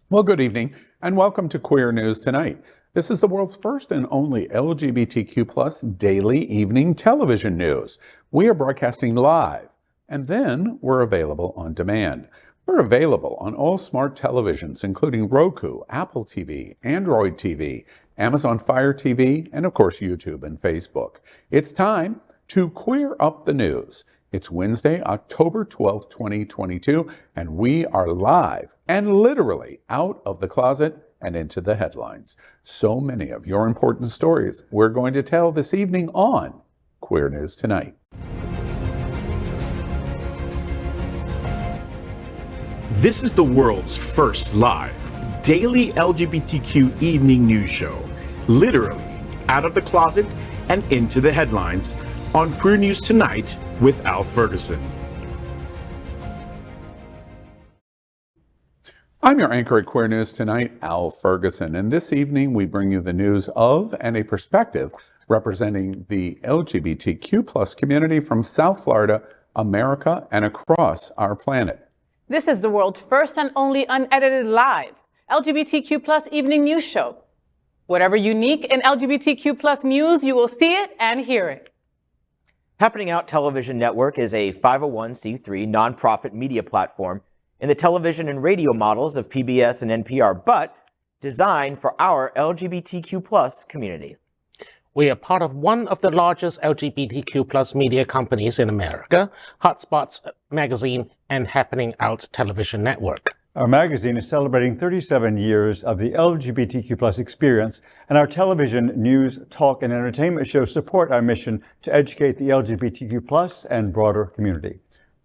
Well, good evening, and welcome to Queer News Tonight. This is the world's first and only LGBTQ plus daily evening television news. We are broadcasting live, and then we're available on demand. We're available on all smart televisions, including Roku, Apple TV, Android TV, Amazon Fire TV, and of course YouTube and Facebook. It's time to queer up the news. It's Wednesday, October 12th, 2022, and we are live and literally out of the closet and into the headlines. So many of your important stories we're going to tell this evening on Queer News Tonight. This is the world's first live daily LGBTQ evening news show, literally out of the closet and into the headlines on Queer News Tonight with Al Ferguson. I'm your anchor at Queer News Tonight, Al Ferguson, and this evening we bring you the news of and a perspective representing the LGBTQ plus community from South Florida, America, and across our planet. This is the world's first and only unedited live LGBTQ plus evening news show. Whatever unique in LGBTQ plus news, you will see it and hear it. Happening Out Television Network is a 501c3 nonprofit media platform in the television and radio models of PBS and NPR, but designed for our LGBTQ plus community. We are part of one of the largest LGBTQ plus media companies in America, Hotspots Magazine and Happening Out Television Network. Our magazine is celebrating 37 years of the LGBTQ plus experience, and our television, news, talk, and entertainment shows support our mission to educate the LGBTQ plus and broader community.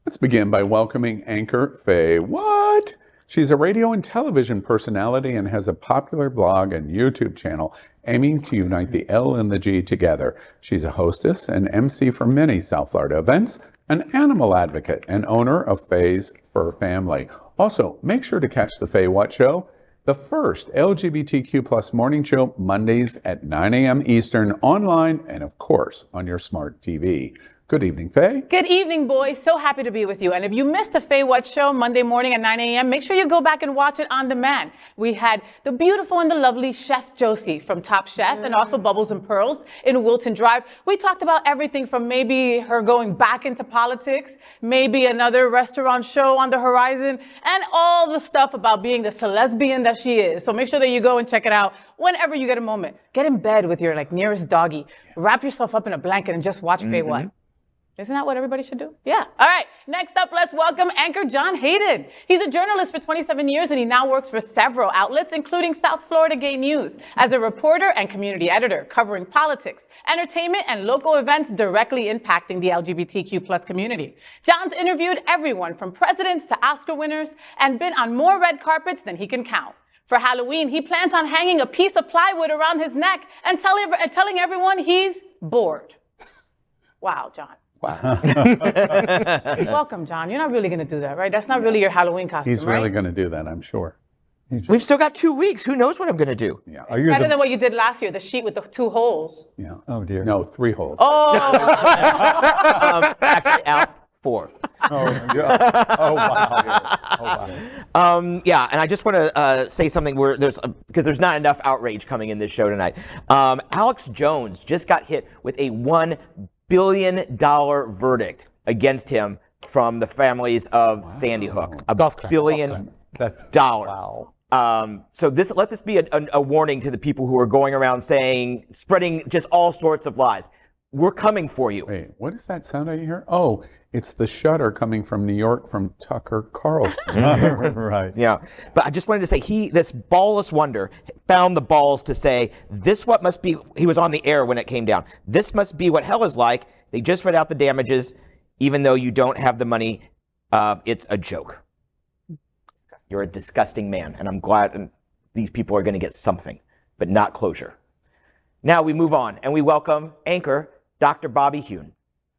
Let's begin by welcoming anchor FayWhat. She's a radio and television personality and has a popular blog and YouTube channel aiming to unite the L and the G together. She's a hostess and MC for many South Florida events, an animal advocate, and owner of Faye's Fur Family. Also, make sure to catch the FayWhat Show, the first LGBTQ plus morning show, Mondays at 9 a.m. Eastern, online, and of course, on your smart TV. Good evening, Faye. Good evening, boys. So happy to be with you. And if you missed the FayWhat Show Monday morning at 9 a.m., make sure you go back and watch it on demand. We had the beautiful and the lovely Chef Josie from Top Chef and also Bubbles and Pearls in Wilton Drive. We talked about everything from maybe her going back into politics, maybe another restaurant show on the horizon, and all the stuff about being the lesbian that she is. So make sure that you go and check it out whenever you get a moment. Get in bed with your nearest doggy. Wrap yourself up in a blanket and just watch FayWhat. Isn't that what everybody should do? Yeah. All right. Next up, let's welcome anchor John Hayden. He's a journalist for 27 years, and he now works for several outlets, including South Florida Gay News, as a reporter and community editor, covering politics, entertainment, and local events directly impacting the LGBTQ plus community. John's interviewed everyone from presidents to Oscar winners and been on more red carpets than he can count. For Halloween, he plans on hanging a piece of plywood around his neck and telling everyone he's bored. Wow, John. Wow. Welcome, John. You're not really going to do that, right? That's not really your Halloween costume, He's really going to do that, I'm sure. We've still got 2 weeks. Who knows what I'm going to do? Yeah. Better than what you did last year, the sheet with the 2 holes. Yeah. Oh, dear. No, 3 holes. Oh. Actually, out 4. Oh, yeah. Oh, wow. Oh, wow. Yeah, and I just want to say something where because there's not enough outrage coming in this show tonight. Alex Jones just got hit with a $1 billion verdict against him from the families of Sandy Hook. $1 billion. That's wow. So let this be a warning to the people who are going around spreading just all sorts of lies. We're coming for you. Wait, what is that sound I hear? Oh, it's the shudder coming from New York from Tucker Carlson. Right. Yeah. But I just wanted to say this ballless wonder found the balls to say, this what must be, he was on the air when it came down. This must be what hell is like. They just read out the damages, even though you don't have the money. It's a joke. You're a disgusting man. And I'm glad these people are going to get something, but not closure. Now we move on and we welcome anchor Dr. Bobby Huen.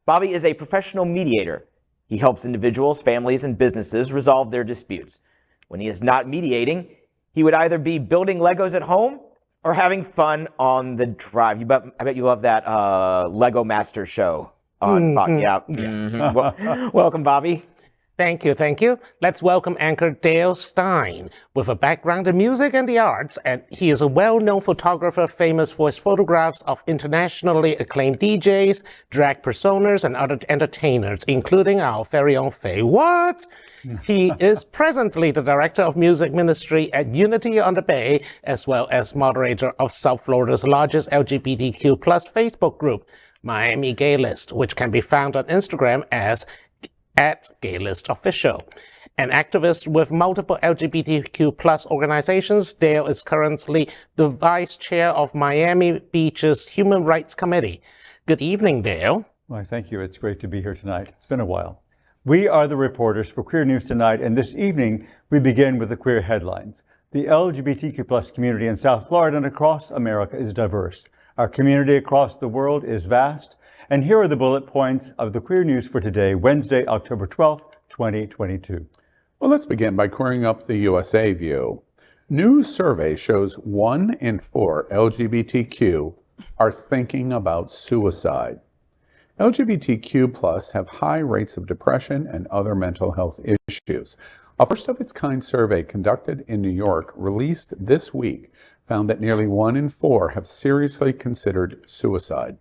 Bobby is a professional mediator. He helps individuals, families, and businesses resolve their disputes. When he is not mediating, he would either be building Legos at home or having fun on the drive. I bet you love that Lego Master show on Fox. Yeah. Welcome, Bobby. Thank you, thank you. Let's welcome anchor Dale Stine. With a background in music and the arts, and he is a well-known photographer famous for his photographs of internationally acclaimed DJs, drag personas, and other entertainers, including our very own FayWhat. He is presently the Director of Music Ministry at Unity on the Bay, as well as moderator of South Florida's largest LGBTQ plus Facebook group, Miami Gay List, which can be found on Instagram as @GayListOfficial. An activist with multiple LGBTQ plus organizations, Dale is currently the vice chair of Miami Beach's Human Rights Committee. Good evening, Dale. Why, thank you. It's great to be here tonight. It's been a while. We are the reporters for Queer News Tonight, and this evening we begin with the queer headlines. The LGBTQ plus community in South Florida and across America is diverse. Our community across the world is vast. And here are the bullet points of the Queer News for today, Wednesday, October 12th, 2022. Well, let's begin by queering up the USA view. New survey shows 1 in 4 LGBTQ are thinking about suicide. LGBTQ plus have high rates of depression and other mental health issues. A first of its kind survey conducted in New York, released this week, found that nearly 1 in 4 have seriously considered suicide.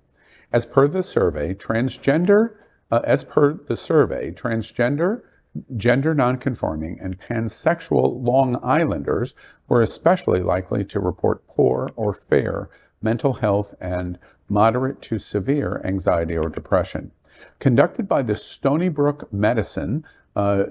As per the survey, transgender, gender nonconforming, and pansexual Long Islanders were especially likely to report poor or fair mental health and moderate to severe anxiety or depression. Conducted by the Stony Brook Medicine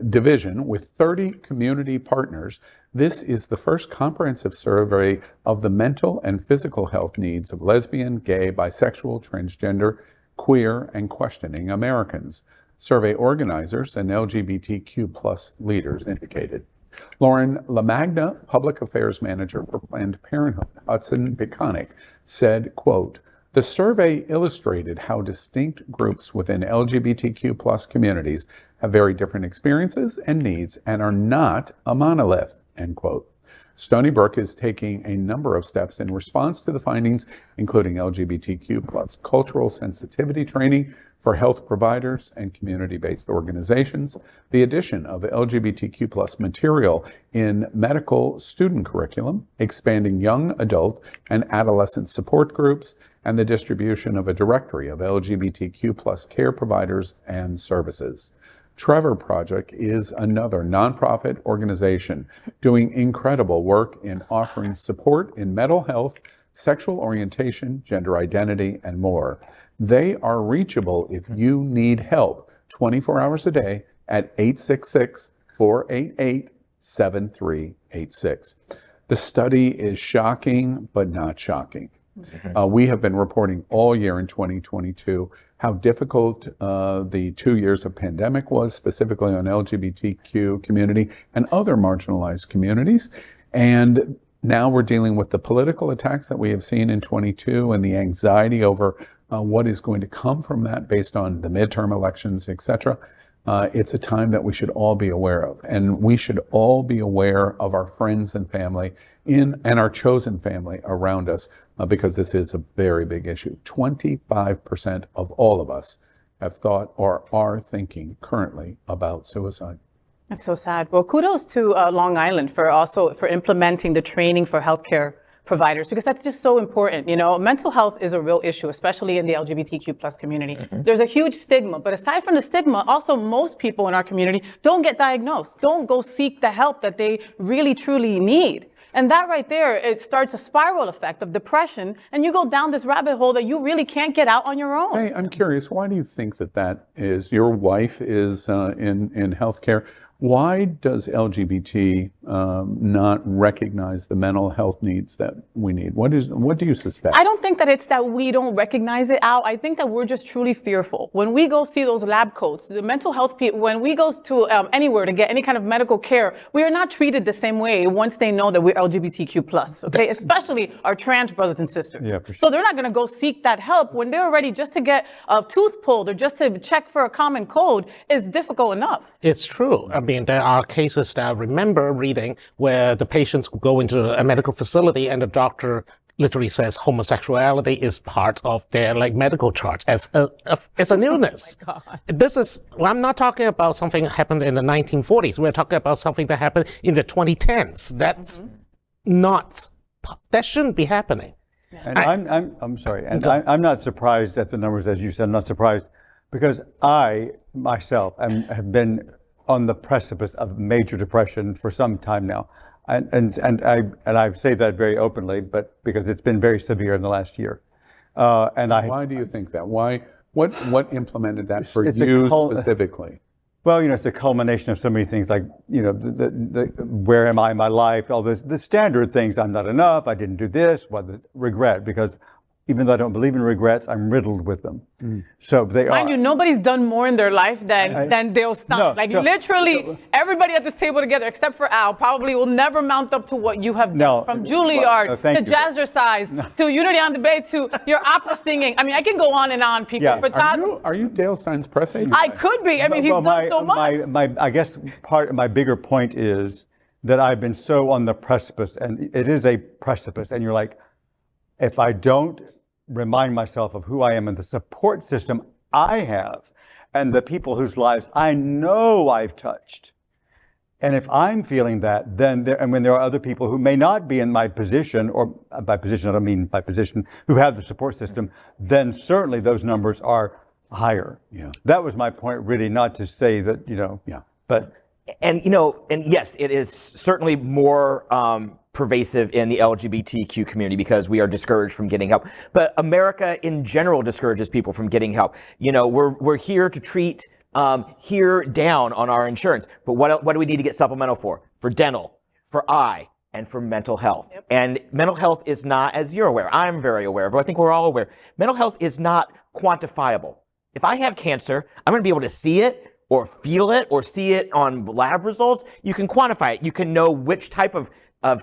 Division with 30 community partners, this is the first comprehensive survey of the mental and physical health needs of lesbian, gay, bisexual, transgender, queer, and questioning Americans. Survey organizers and LGBTQ plus leaders indicated. Lauren LaMagna, Public Affairs Manager for Planned Parenthood, Hudson Biconic, said, quote, "The survey illustrated how distinct groups within LGBTQ plus communities have very different experiences and needs and are not a monolith," end quote. Stony Brook is taking a number of steps in response to the findings, including LGBTQ plus cultural sensitivity training for health providers and community-based organizations, the addition of LGBTQ plus material in medical student curriculum, expanding young adult and adolescent support groups, and the distribution of a directory of LGBTQ plus care providers and services. Trevor Project is another nonprofit organization doing incredible work in offering support in mental health, sexual orientation, gender identity, and more. They are reachable if you need help 24 hours a day at 866-488-7386. The study is shocking, but not shocking. We have been reporting all year in 2022 how difficult the 2 years of pandemic was, specifically on LGBTQ community and other marginalized communities. And now we're dealing with the political attacks that we have seen in 22 and the anxiety over what is going to come from that based on the midterm elections, etc. It's a time that we should all be aware of, and we should all be aware of our friends and family and our chosen family around us, because this is a very big issue. 25% of all of us have thought or are thinking currently about suicide. That's so sad. Well, kudos to Long Island for implementing the training for healthcare providers, because that's just so important. You know, mental health is a real issue, especially in the LGBTQ plus community. There's a huge stigma, but aside from the stigma, also most people in our community don't get diagnosed, don't go seek the help that they really truly need. And that right there, it starts a spiral effect of depression, and you go down this rabbit hole that you really can't get out on your own. Hey, I'm curious, why do you think that is? Your wife is in healthcare. Why does LGBT not recognize the mental health needs that we need? What do you suspect? I don't think that it's that we don't recognize it, Al. I think that we're just truly fearful. When we go see those lab coats, the mental health people, when we go to anywhere to get any kind of medical care, we are not treated the same way once they know that we're LGBTQ plus, okay? Especially our trans brothers and sisters. Yeah, for sure. So they're not going to go seek that help when they're ready just to get a tooth pulled or just to check for a common cold is difficult enough. It's true. I mean, there are cases that I remember reading where the patients go into a medical facility and the doctor literally says homosexuality is part of their like medical charts as an illness. Oh my God. This is, well, I'm not talking about something that happened in the 1940s. We're talking about something that happened in the 2010s. That's not, that shouldn't be happening. And I'm sorry, and I'm not surprised at the numbers, as you said. I'm not surprised because I myself have been on the precipice of major depression for some time now, and I say that very openly, but because it's been very severe in the last year. Why do you think that? Why? What implemented that for you specifically? Well, it's a culmination of so many things, like, the where am I in my life, all this, the standard things. I'm not enough, I didn't do this, the regret, because even though I don't believe in regrets, I'm riddled with them. So they Mind you, nobody's done more in their life than Dale Stine. Literally, everybody at this table together, except for Al, probably will never mount up to what you have done. From Juilliard to Jazzercise to Unity on Debate to your opera singing. I mean, I can go on and on, people. Yeah. But Are you Dale Stine's press agent? I could be. I mean, he's done so much. I guess my bigger point is that I've been so on the precipice, and it is a precipice, and you're like, if I don't remind myself of who I am and the support system I have and the people whose lives I know I've touched, and if I'm feeling that, then when there are other people who may not be in my position, or by position I don't mean by position, who have the support system, then certainly those numbers are higher. Yeah. That was my point, really, not to say that, but. And yes, it is certainly more pervasive in the LGBTQ community because we are discouraged from getting help. But America in general discourages people from getting help. We're here to treat here down on our insurance. But what do we need to get supplemental for? For dental, for eye, and for mental health. Yep. And mental health is not, as you're aware, I'm very aware, but I think we're all aware, mental health is not quantifiable. If I have cancer, I'm going to be able to see it, or feel it, or see it on lab results. You can quantify it. You can know which type of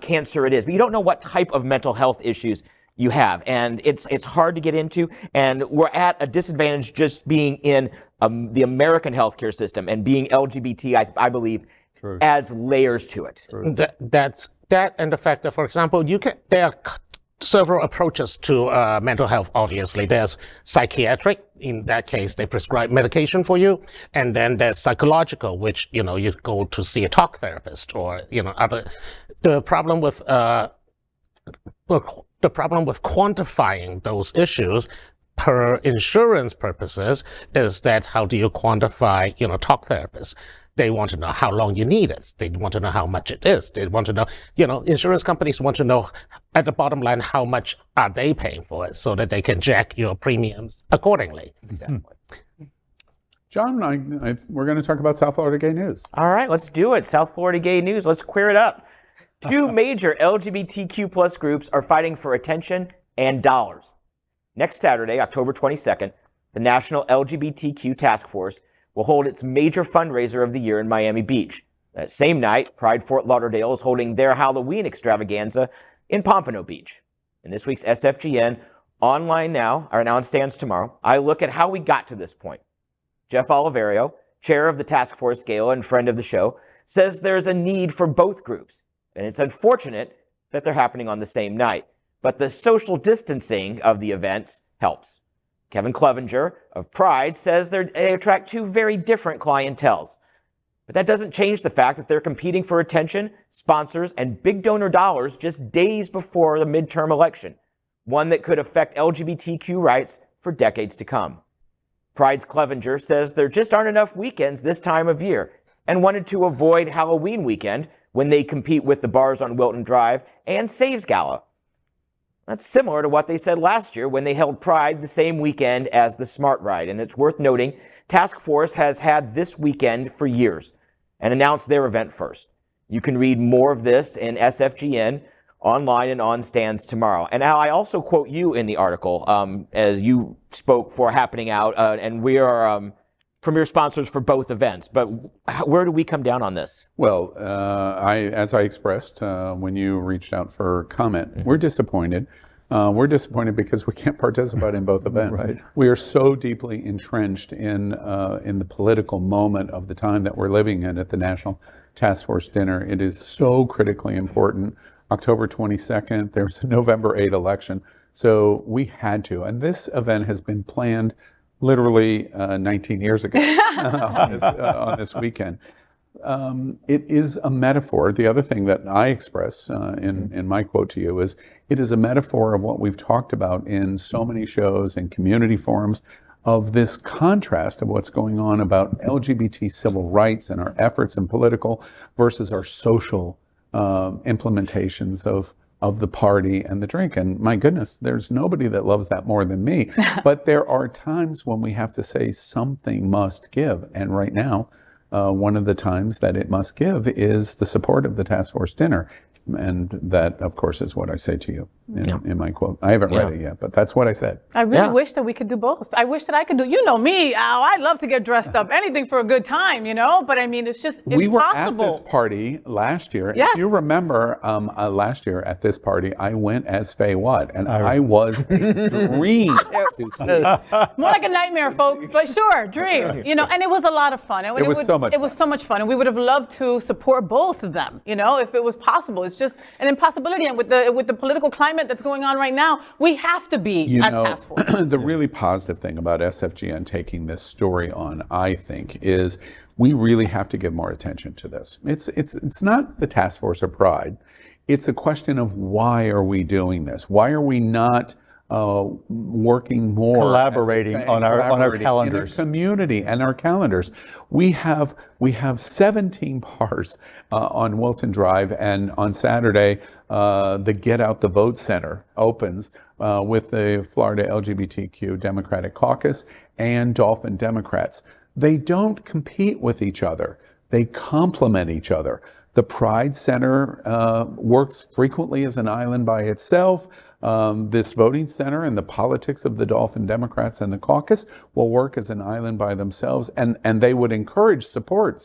cancer it is, but you don't know what type of mental health issues you have. And it's hard to get into, and we're at a disadvantage just being in the American healthcare system, and being LGBT, I believe, adds layers to it. That's that, and the fact that, for example, there are several approaches to mental health. Obviously, there's psychiatric. In that case, they prescribe medication for you, and then there's psychological, which you go to see a talk therapist, or other. The problem with quantifying those issues per insurance purposes is that how do you quantify talk therapists? They want to know how long you need it. They want to know how much it is. They want to know, insurance companies want to know at the bottom line, how much are they paying for it so that they can jack your premiums accordingly. Exactly. John, we're going to talk about South Florida gay news. All right, let's do it. South Florida gay news. Let's queer it up. 2 major LGBTQ plus groups are fighting for attention and dollars. Next Saturday, October 22nd, the National LGBTQ Task Force will hold its major fundraiser of the year in Miami Beach. That same night, Pride Fort Lauderdale is holding their Halloween extravaganza in Pompano Beach. In this week's SFGN, online now, or on stands tomorrow, I look at how we got to this point. Jeff Oliverio, chair of the task force scale and friend of the show, says there's a need for both groups, and it's unfortunate that they're happening on the same night. But the social distancing of the events helps. Kevin Clevenger of Pride says they attract 2 very different clienteles. But that doesn't change the fact that they're competing for attention, sponsors, and big donor dollars just days before the midterm election, one that could affect LGBTQ rights for decades to come. Pride's Clevenger says there just aren't enough weekends this time of year, and wanted to avoid Halloween weekend when they compete with the bars on Wilton Drive and Saves Gala. That's similar to what they said last year when they held Pride the same weekend as the Smart Ride. And it's worth noting, Task Force has had this weekend for years and announced their event first. You can read more of this in SFGN online and on stands tomorrow. And Al, I also quote you in the article as you spoke for Happening Out, and we are premier sponsors for both events. But where do we come down on this? Well, as I expressed when you reached out for comment, we're disappointed. We're disappointed because we can't participate in both events. Right. We are so deeply entrenched in the political moment of the time that we're living in at the National Task Force dinner. It is so critically important October 22nd, there's a November 8 election. So we had to. And this event has been planned literally 19 years ago on this weekend. It is a metaphor. The other thing that I express in my quote to you is, it is a metaphor of what we've talked about in so many shows and community forums, of this contrast of what's going on about LGBT civil rights and our efforts in political versus our social implementations of the party and the drink. And my goodness, there's nobody that loves that more than me. But there are times when we have to say something must give. And right now, one of the times that it must give is the support of the task force dinner. And that, of course, is what I say to you in my quote. I haven't read it yet, but that's what I said. I really wish that we could do both. I wish that I could do, you know me, Al, I love to get dressed up, anything for a good time, you know? But I mean, it's just impossible. We were at this party last year. Yes. If you remember, last year at this party, I went as FayWhat, and I was dream to see. More like a nightmare, folks, but sure, dream. You know, and it was a lot of fun. It was so much fun. It was so much fun, and we would have loved to support both of them, you know, if it was possible. It's just an impossibility, and with the political climate that's going on right now, we have to be at task force. The really positive thing about SFGN taking this story on, I think, is we really have to give more attention to this. It's not the task force of pride. It's a question of, why are we doing this? Why are we not working more, collaborating on our calendars, in our community and our calendars? We have 17 bars on Wilton Drive, and on Saturday the Get Out the Vote Center opens with the Florida LGBTQ Democratic Caucus and Dolphin Democrats. They don't compete with each other. They complement each other. The Pride Center works frequently as an island by itself. This voting center and the politics of the Dolphin Democrats and the caucus will work as an island by themselves, and they would encourage support.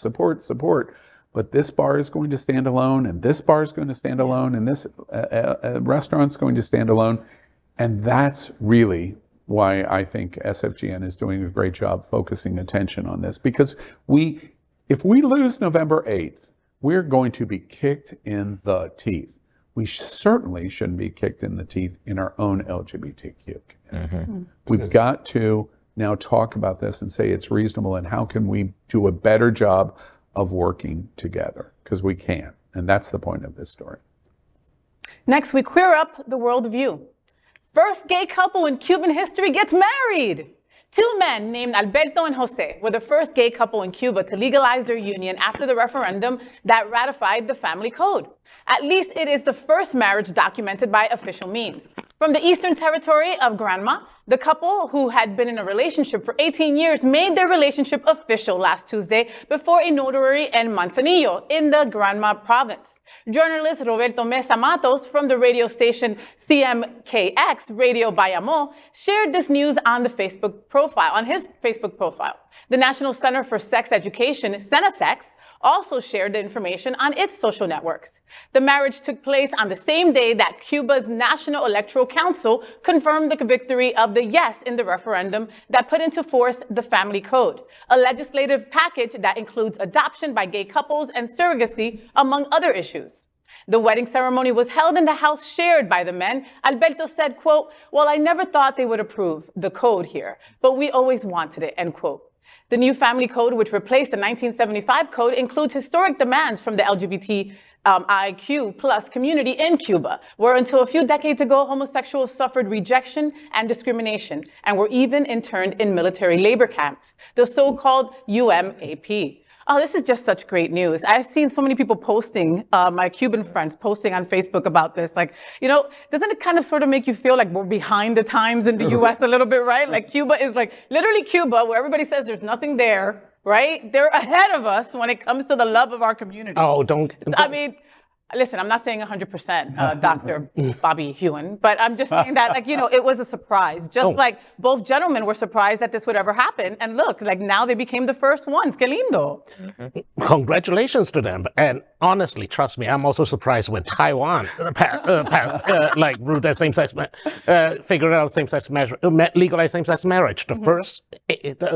But this bar is going to stand alone, and this bar is going to stand alone, and this restaurant's going to stand alone. And that's really why I think SFGN is doing a great job focusing attention on this, because if we lose November 8th, we're going to be kicked in the teeth. We certainly shouldn't be kicked in the teeth in our own LGBTQ community. We've got to now talk about this and say it's reasonable, and how can we do a better job of working together, because we can. And that's the point of this story. Next, we queer up the worldview. First gay couple in Cuban history gets married. Two men named Alberto and Jose were the first gay couple in Cuba to legalize their union after the referendum that ratified the family code. At least it is the first marriage documented by official means. From the eastern territory of Granma, the couple, who had been in a relationship for 18 years, made their relationship official last Tuesday before a notary in Manzanillo in the Granma province. Journalist Roberto Mesa Matos from the radio station CMKX Radio Bayamo shared this news on his Facebook profile. The National Center for Sex Education, Senasex, also shared the information on its social networks. The marriage took place on the same day that Cuba's National Electoral Council confirmed the victory of the yes in the referendum that put into force the family code, a legislative package that includes adoption by gay couples and surrogacy, among other issues. The wedding ceremony was held in the house shared by the men. Alberto said, quote, "Well, I never thought they would approve the code here, but we always wanted it," end quote. The new family code, which replaced the 1975 code, includes historic demands from the LGBTIQ plus community in Cuba, where until a few decades ago, homosexuals suffered rejection and discrimination and were even interned in military labor camps, the so-called UMAP. Oh, this is just such great news. I've seen so many people posting, my Cuban friends posting on Facebook about this. Like, you know, doesn't it kind of sort of make you feel like we're behind the times in the US a little bit, right? Like Cuba is like, literally Cuba, where everybody says there's nothing there, right? They're ahead of us when it comes to the love of our community. Oh, don't. I mean, listen, I'm not saying 100%, Dr. Bobby Huen, but I'm just saying that, like, you know, it was a surprise. Just like both gentlemen were surprised that this would ever happen. And look, like now they became the first ones. Que lindo. Congratulations to them. And honestly, trust me, I'm also surprised when Taiwan passed, like, ruled that same-sex, figured out same-sex marriage, legalized same-sex marriage, the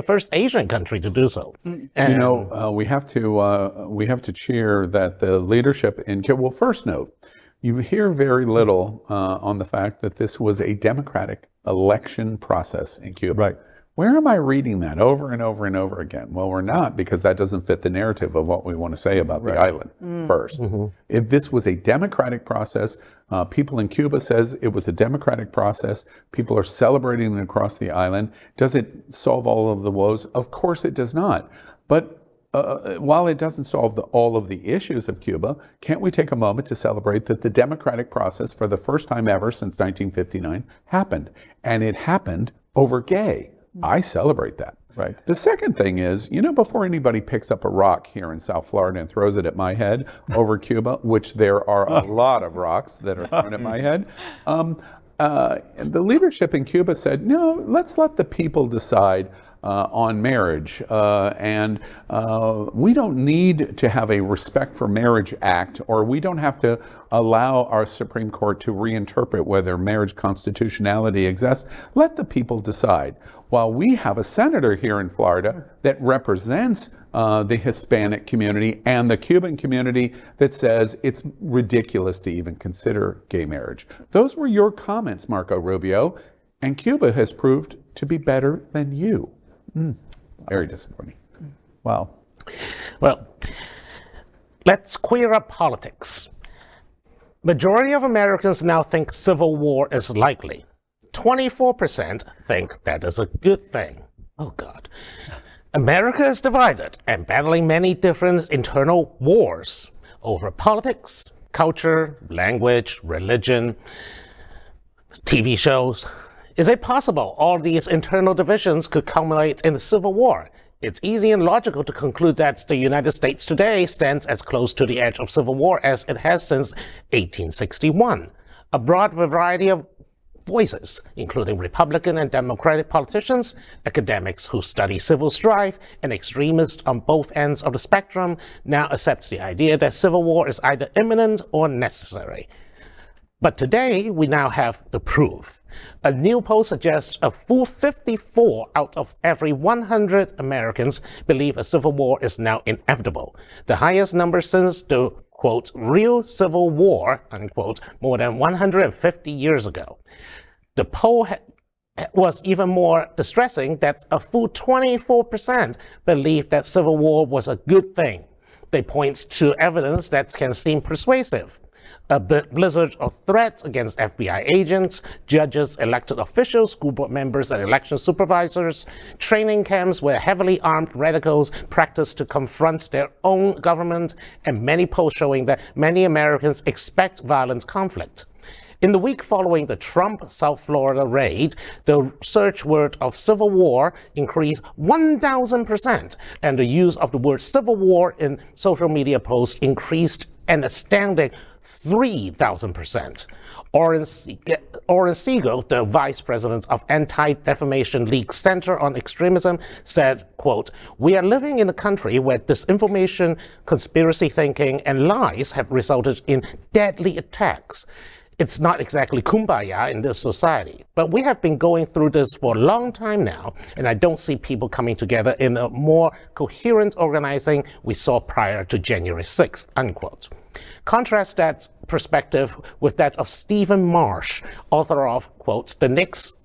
first Asian country to do so. You know, we have to cheer that the leadership in Cuba. Well, first note You hear very little on the fact that this was a democratic election process in Cuba. Right. Where am I reading that over and over and over again? Well, we're not, because that doesn't fit the narrative of what we want to say about the island first. If this was a democratic process, people in Cuba says it was a democratic process. People are celebrating it across the island. Does it solve all of the woes? Of course it does not. But while it doesn't solve all of the issues of Cuba, can't we take a moment to celebrate that the democratic process, for the first time ever since 1959, happened? And it happened over gay. I celebrate that. Right. The second thing is, before anybody picks up a rock here in South Florida and throws it at my head over Cuba, which there are a lot of rocks that are thrown at my head, the leadership in Cuba said, no, let's let the people decide on marriage. And we don't need to have a Respect for Marriage Act, or we don't have to allow our Supreme Court to reinterpret whether marriage constitutionality exists. Let the people decide. While we have a senator here in Florida that represents the Hispanic community and the Cuban community that says it's ridiculous to even consider gay marriage. Those were your comments, Marco Rubio, and Cuba has proved to be better than you. Very disappointing. Wow. Well, let's queer up politics. Majority of Americans now think civil war is likely. 24% think that is a good thing. Oh, God. America is divided and battling many different internal wars over politics, culture, language, religion, TV shows. Is it possible all these internal divisions could culminate in a civil war? It's easy and logical to conclude that the United States today stands as close to the edge of civil war as it has since 1861. A broad variety of voices, including Republican and Democratic politicians, academics who study civil strife, and extremists on both ends of the spectrum, now accept the idea that civil war is either imminent or necessary. But today, we now have the proof. A new poll suggests a full 54 out of every 100 Americans believe a civil war is now inevitable, the highest number since the, quote, real civil war, unquote, more than 150 years ago. The poll was even more distressing that a full 24% believed that civil war was a good thing. They point to evidence that can seem persuasive. A blizzard of threats against FBI agents, judges, elected officials, school board members, and election supervisors, training camps where heavily armed radicals practice to confront their own government, and many polls showing that many Americans expect violent conflict. In the week following the Trump South Florida raid, the search word of civil war increased 1,000%, and the use of the word civil war in social media posts increased an astounding 3,000%. Oren Siegel, the vice president of Anti-Defamation League Center on Extremism, said, quote, "We are living in a country where disinformation, conspiracy thinking, and lies have resulted in deadly attacks. It's not exactly kumbaya in this society, but we have been going through this for a long time now, and I don't see people coming together in a more coherent organizing we saw prior to January 6th, unquote. Contrast that perspective with that of Stephen Marsh, author of, quote, The Next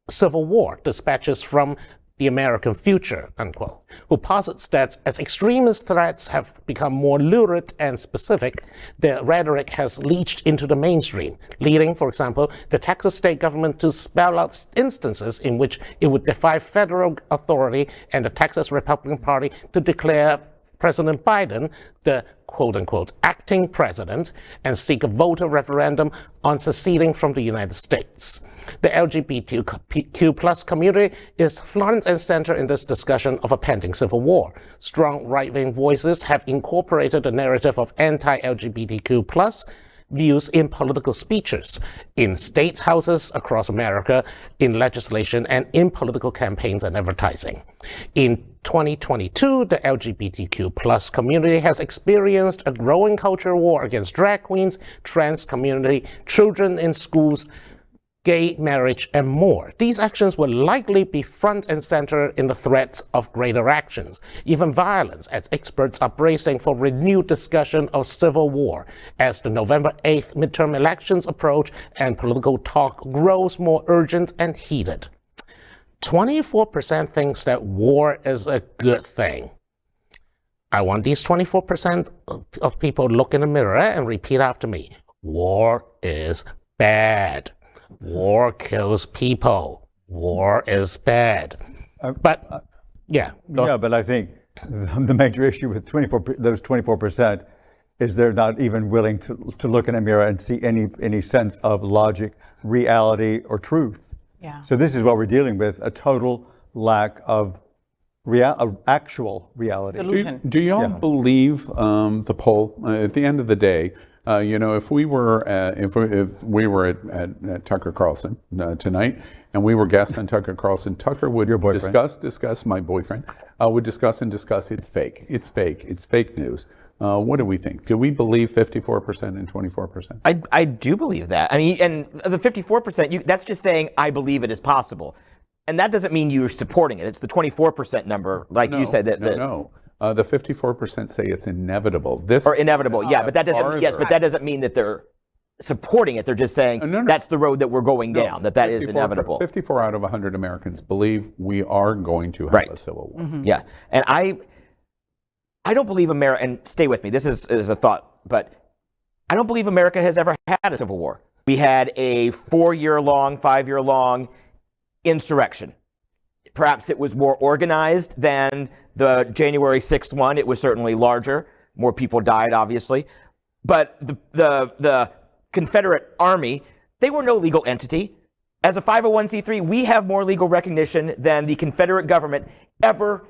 Civil War, Dispatches from the American Future, unquote, who posits that as extremist threats have become more lurid and specific, the rhetoric has leached into the mainstream, leading, for example, the Texas state government to spell out instances in which it would defy federal authority and the Texas Republican Party to declare President Biden the quote-unquote acting president and seek a voter referendum on seceding from the United States. The LGBTQ+ community is front and center in this discussion of a pending civil war. Strong right-wing voices have incorporated the narrative of anti-LGBTQ+ views in political speeches, in state houses across America, in legislation, and in political campaigns and advertising. In 2022, the LGBTQ+ community has experienced a growing culture war against drag queens, trans community, children in schools, gay marriage, and more. These actions will likely be front and center in the threats of greater actions, even violence, as experts are bracing for renewed discussion of civil war as the November 8th midterm elections approach and political talk grows more urgent and heated. 24% thinks that war is a good thing. I want these 24% of people to look in the mirror and repeat after me. War is bad. War kills people. War is bad. But I think the major issue with those 24% is they're not even willing to look in a mirror and see any sense of logic, reality, or truth. Yeah. So this is what we're dealing with, a total lack of actual reality. Do y'all believe the poll? At the end of the day, if we were at Tucker Carlson tonight, and we were guests on Tucker Carlson, Tucker would discuss my boyfriend would discuss it's fake, it's fake news. What do we think? Do we believe 54% and 24%? I do believe that. I mean, and the 54%, that's just saying I believe it is possible. And that doesn't mean you're supporting it. It's the 24% number, like you said. The 54% say it's inevitable. Inevitable, yeah. But that doesn't. Yes, but that doesn't mean that they're supporting it. They're just saying that's the road that we're going down. That is inevitable. 54 out of 100 Americans believe we are going to have a civil war. Mm-hmm. Yeah, and I don't believe America. And stay with me. This is a thought, but I don't believe America has ever had a civil war. We had a 4-year-long, 5-year-long insurrection. Perhaps it was more organized than the January 6th one. It was certainly larger. More people died, obviously. But the Confederate Army, they were no legal entity. As a 501c3, we have more legal recognition than the Confederate government ever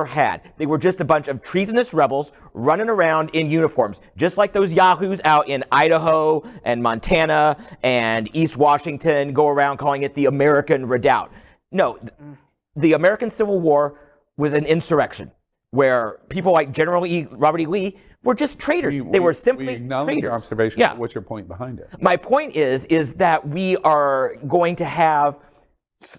had. They were just a bunch of treasonous rebels running around in uniforms, just like those yahoos out in Idaho and Montana and East Washington go around calling it the American Redoubt. No, the American Civil War was an insurrection where people like Robert E. Lee were just traitors. They were simply traitors. Your observation. Yeah. What's your point behind it? My point is that we are going to have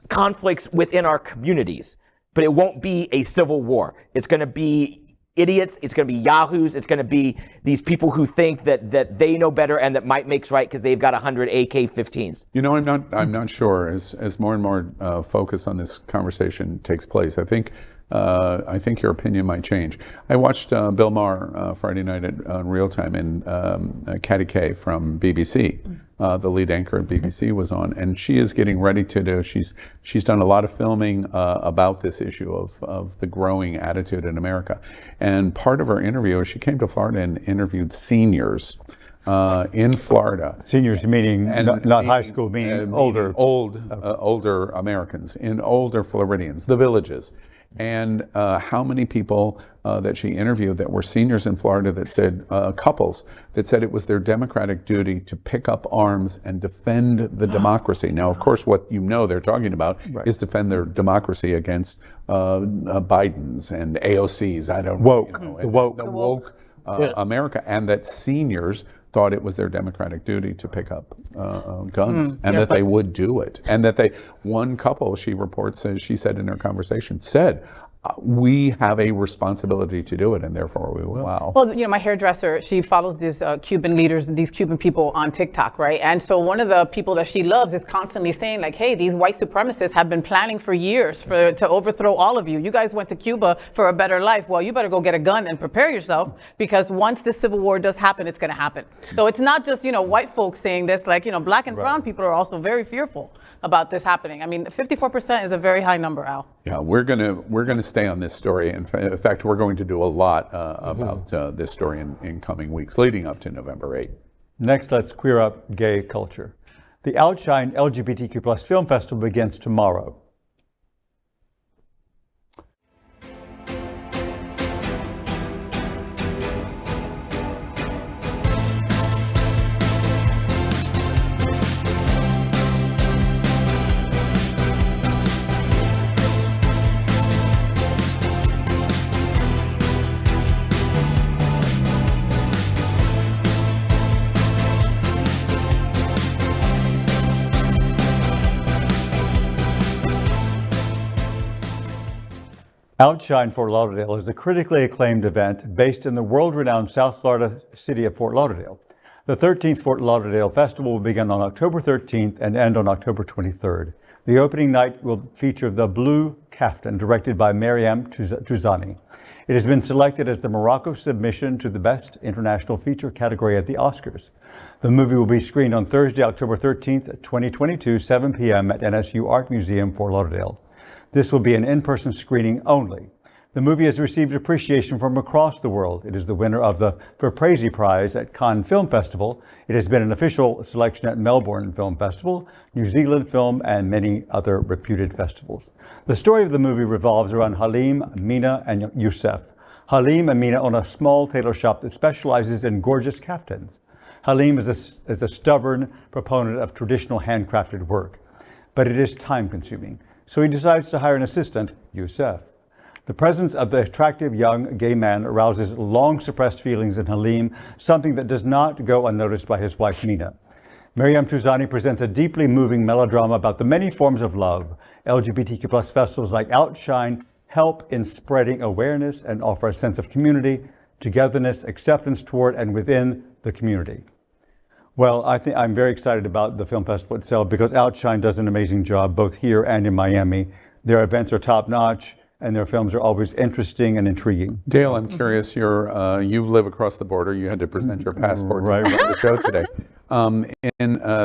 conflicts within our communities. But it won't be a civil war. It's going to be idiots. It's going to be yahoos. It's going to be these people who think that they know better and that might makes right because they've got 100 AK-15s. I'm not sure. As more and more focus on this conversation takes place, I think your opinion might change. I watched Bill Maher Friday night on Real Time, and Katty Kay from BBC, the lead anchor at BBC, was on, and she is getting ready to do. She's done a lot of filming about this issue of the growing attitude in America, and part of her interview, she came to Florida and interviewed seniors. In Florida. Seniors meaning not high school, meaning older. Older Americans, in older Floridians, the villages. And how many people that she interviewed that were seniors in Florida that said, couples, that said it was their democratic duty to pick up arms and defend the democracy. Now, of course, what they're talking about is defend their democracy against Bidens and AOCs. The woke America, and that seniors thought it was their democratic duty to pick up guns, and that they would do it. And that one couple, she reports, she said in her conversation, we have a responsibility to do it, and therefore we will. Wow. Well, my hairdresser, she follows these Cuban leaders and these Cuban people on TikTok, right? And so one of the people that she loves is constantly saying, like, hey, these white supremacists have been planning for years to overthrow all of you. You guys went to Cuba for a better life. Well, you better go get a gun and prepare yourself, because once the civil war does happen, it's going to happen. So it's not just, white folks saying this, like, black and brown people are also very fearful about this happening. I mean, 54% is a very high number, Al. Yeah, we're gonna stay on this story. In fact, we're going to do a lot about this story in coming weeks, leading up to November 8th. Next, let's queer up gay culture. The OUTshine LGBTQ+ Film Festival begins tomorrow. OUTshine Fort Lauderdale is a critically acclaimed event based in the world-renowned South Florida city of Fort Lauderdale. The 13th Fort Lauderdale Festival will begin on October 13th and end on October 23rd. The opening night will feature The Blue Kaftan, directed by Mariam Touzani. It has been selected as the Morocco submission to the Best International Feature category at the Oscars. The movie will be screened on Thursday, October 13th, 2022, 7 p.m. at NSU Art Museum, Fort Lauderdale. This will be an in-person screening only. The movie has received appreciation from across the world. It is the winner of the Verprese Prize at Cannes Film Festival. It has been an official selection at Melbourne Film Festival, New Zealand Film, and many other reputed festivals. The story of the movie revolves around Halim, Mina, and Youssef. Halim and Mina own a small tailor shop that specializes in gorgeous kaftans. Halim is a stubborn proponent of traditional handcrafted work, but it is time-consuming. So he decides to hire an assistant, Youssef. The presence of the attractive young gay man arouses long-suppressed feelings in Halim, something that does not go unnoticed by his wife, Mina. Mariam Touzani presents a deeply moving melodrama about the many forms of love. LGBTQ+ festivals like OUTshine help in spreading awareness and offer a sense of community, togetherness, acceptance toward and within the community. Well, I'm very excited about the film festival itself because OUTshine does an amazing job both here and in Miami. Their events are top-notch and their films are always interesting and intriguing. Dale, I'm curious, you live across the border. You had to present your passport to the show today.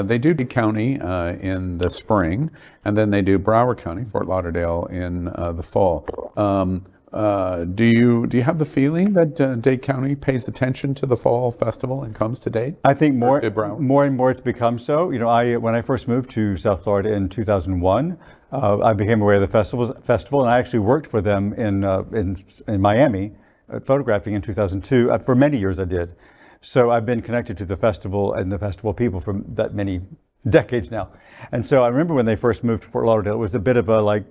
They do Dade County in the spring, and then they do Broward County, Fort Lauderdale, in the fall. Do you have the feeling that Dade County pays attention to the fall festival and comes to Dade? I think more and more it's become so. You know, when I first moved to South Florida in 2001, I became aware of the festival, and I actually worked for them in Miami, photographing in 2002. For many years I did. So I've been connected to the festival and the festival people for that many decades now. And so I remember when they first moved to Fort Lauderdale, it was a bit of a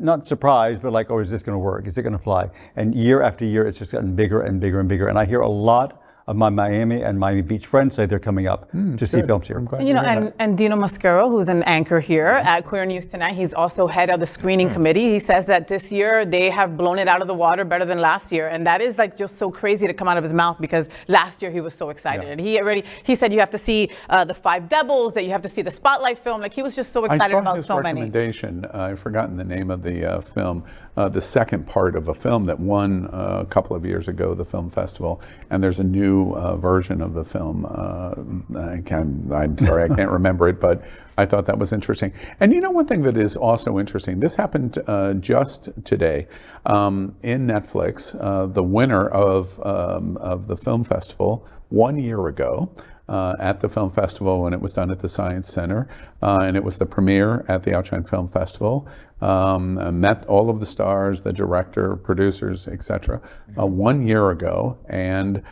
not surprise, but oh, is this going to work? Is it going to fly? And year after year, it's just gotten bigger and bigger and bigger. And I hear a lot of my Miami and Miami Beach friends say they're coming up to see films here. And Dino Mascaro, who's an anchor here at Queer News Tonight, he's also head of the screening committee. He says that this year they have blown it out of the water better than last year, and that is just so crazy to come out of his mouth because last year he was so excited, and he said you have to see the Five Devils, that you have to see the Spotlight film. He was just so excited about so many. Recommendation. I've forgotten the name of the film. The second part of a film that won a couple of years ago the film festival, and there's a new version of the film. I'm sorry, I can't remember it, but I thought that was interesting. And one thing that is also interesting, this happened just today in Netflix. The winner of the film festival 1 year ago at the film festival when it was done at the Science Center, and it was the premiere at the OUTshine Film Festival. Met all of the stars, the director, producers, etc. 1 year ago, and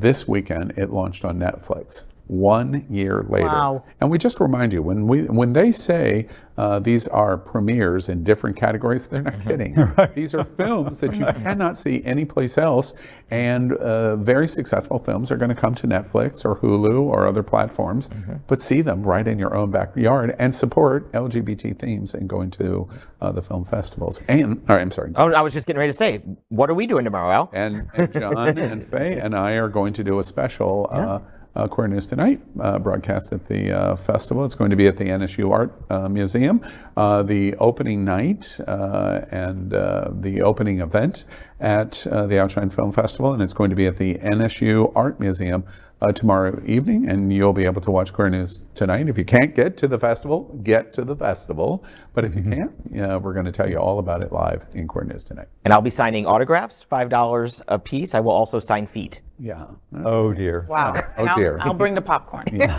this weekend it launched on Netflix. 1 year later. Wow. And we just remind you, when they say these are premieres in different categories, they're not kidding. Right. These are films that you cannot see anyplace else, and very successful films are going to come to Netflix or Hulu or other platforms, but see them right in your own backyard and support LGBT themes and going to the film festivals. And, all right, I'm sorry. Oh, I was just getting ready to say, what are we doing tomorrow, Al? And John and Faye and I are going to do a special Queer News Tonight broadcast at the festival. It's going to be at the NSU Art Museum. The opening night and the opening event at the OUTshine Film Festival, and it's going to be at the NSU Art Museum tomorrow evening, and you'll be able to watch Queer News Tonight. If you can't get to the festival, get to the festival. But if you can't, we're going to tell you all about it live in Queer News Tonight. And I'll be signing autographs, $5 a piece. I will also sign feet. Yeah. Oh dear. Wow. Oh dear. I'll bring the popcorn. Yeah.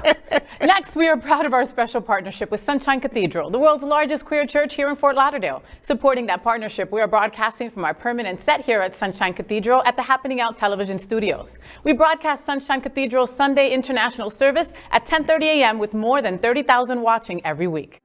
Next, we are proud of our special partnership with Sunshine Cathedral, the world's largest queer church here in Fort Lauderdale. Supporting that partnership, we are broadcasting from our permanent set here at Sunshine Cathedral at the Happening Out television studios. We broadcast Sunshine Cathedral's Sunday International Service at 10:30 a.m. with more than 30,000 watching every week.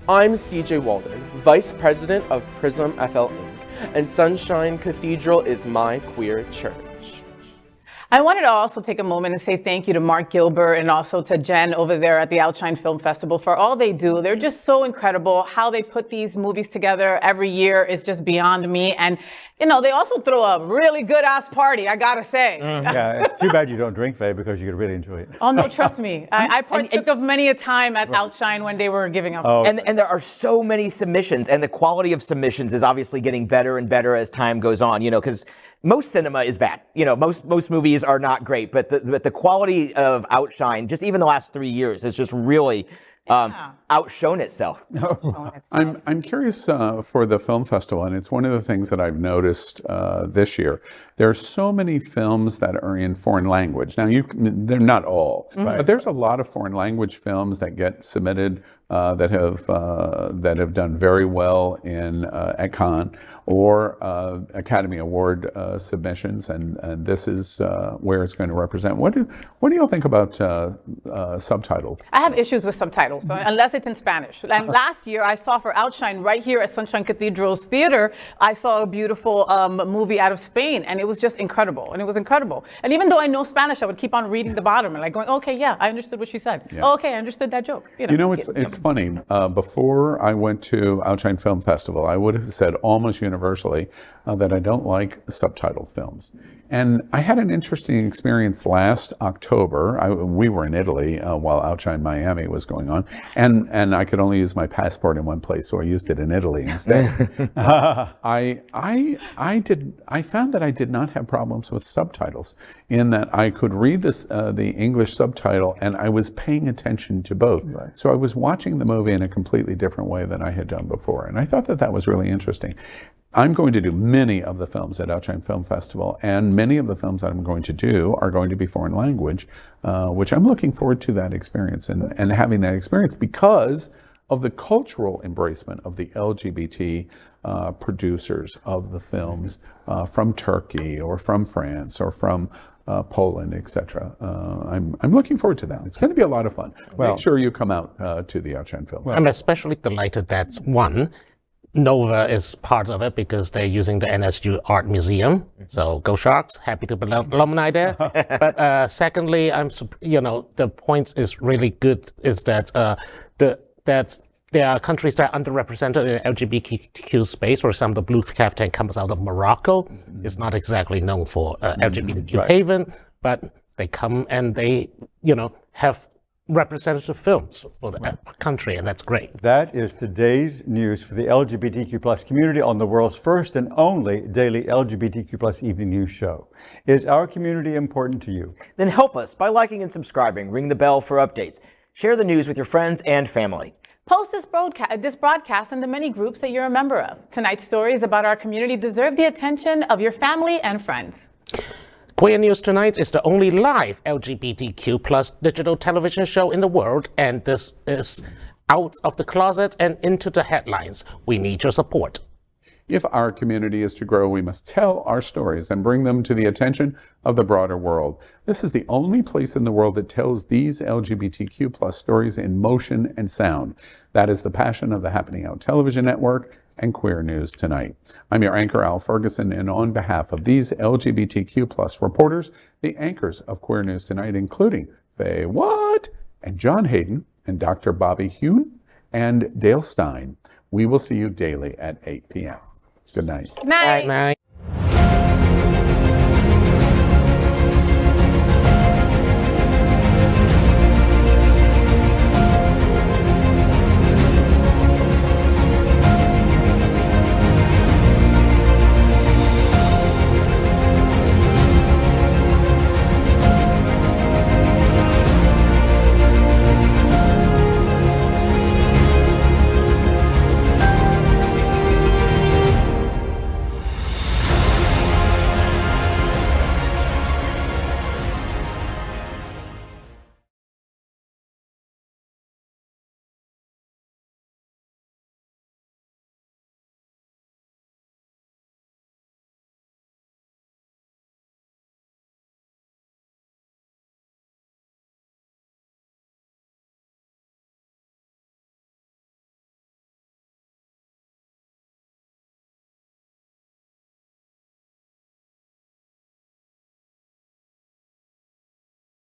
I'm CJ Walden, Vice President of Prism FL Inc., and Sunshine Cathedral is my queer church. I wanted to also take a moment and say thank you to Mark Gilbert and also to Jen over there at the OUTshine Film Festival for all they do. They're just so incredible. How they put these movies together every year is just beyond me. And, you know, they also throw a really good ass party, I gotta say. Yeah, it's too bad you don't drink, Faye, because you could really enjoy it. Oh, no, trust me. I partook of many a time at OUTshine when they were giving up. Oh. And there are so many submissions, and the quality of submissions is obviously getting better and better as time goes on, you know, because most cinema is bad. You know, most movies are not great, but the quality of OUTshine, just even the last 3 years, has just really outshone itself. I'm curious for the film festival, and it's one of the things that I've noticed this year. There are so many films that are in foreign language. Now, they're not all, but there's a lot of foreign language films that get submitted that have done very well in at Cannes or Academy Award submissions, and this is where it's going to represent. What do y'all think about subtitles? I have issues with subtitles, so unless it's in Spanish. And last year, I saw for OUTshine right here at Sunshine Cathedral's theater, I saw a beautiful movie out of Spain, and it was just incredible. And it was incredible. And even though I know Spanish, I would keep on reading the bottom and like going, okay, yeah, I understood what she said. Yeah. Oh, okay, I understood that joke. You know, it's funny. Before I went to OUTshine Film Festival, I would have said almost universally that I don't like subtitled films. And I had an interesting experience last October. We were in Italy while OUTshine Miami was going on, and I could only use my passport in one place, so I used it in Italy instead. I found that I did not have problems with subtitles, in that I could read the English subtitle, and I was paying attention to both. Right. So I was watching the movie in a completely different way than I had done before, and I thought that was really interesting. I'm going to do many of the films at OUTshine Film Festival, and many of the films that I'm going to do are going to be foreign language, which I'm looking forward to that experience and having that experience because of the cultural embracement of the LGBT producers of the films from Turkey or from France or from Poland, etc. I'm looking forward to that. It's going to be a lot of fun. Well, make sure you come out to the OUTshine Film. I'm especially delighted that one, Nova is part of it because they're using the NSU Art Museum. So go Sharks! Happy to be alumni there. But secondly, the point is really good is that that there are countries that are underrepresented in the LGBTQ space. For example, the Blue Caftan comes out of Morocco. It's not exactly known for LGBTQ haven, but they come and they have representative films for the country, and that's great. That is today's news for the LGBTQ plus community on the world's first and only daily LGBTQ plus evening news show. Is our community important to you? Then help us by liking and subscribing. Ring the bell for updates. Share the news with your friends and family. Post this broadcast in the many groups that you're a member of. Tonight's stories about our community deserve the attention of your family and friends. Queer News Tonight is the only live LGBTQ plus digital television show in the world, and this is out of the closet and into the headlines. We need your support. If our community is to grow, we must tell our stories and bring them to the attention of the broader world. This is the only place in the world that tells these LGBTQ plus stories in motion and sound. That is the passion of the Happening Out Television Network and Queer News Tonight. I'm your anchor, Al Ferguson, and on behalf of these LGBTQ plus reporters, the anchors of Queer News Tonight, including FayWhat and John Hayden and Dr. Bobby Huen and Dale Stine, we will see you daily at 8 p.m. Good night. Night. Night.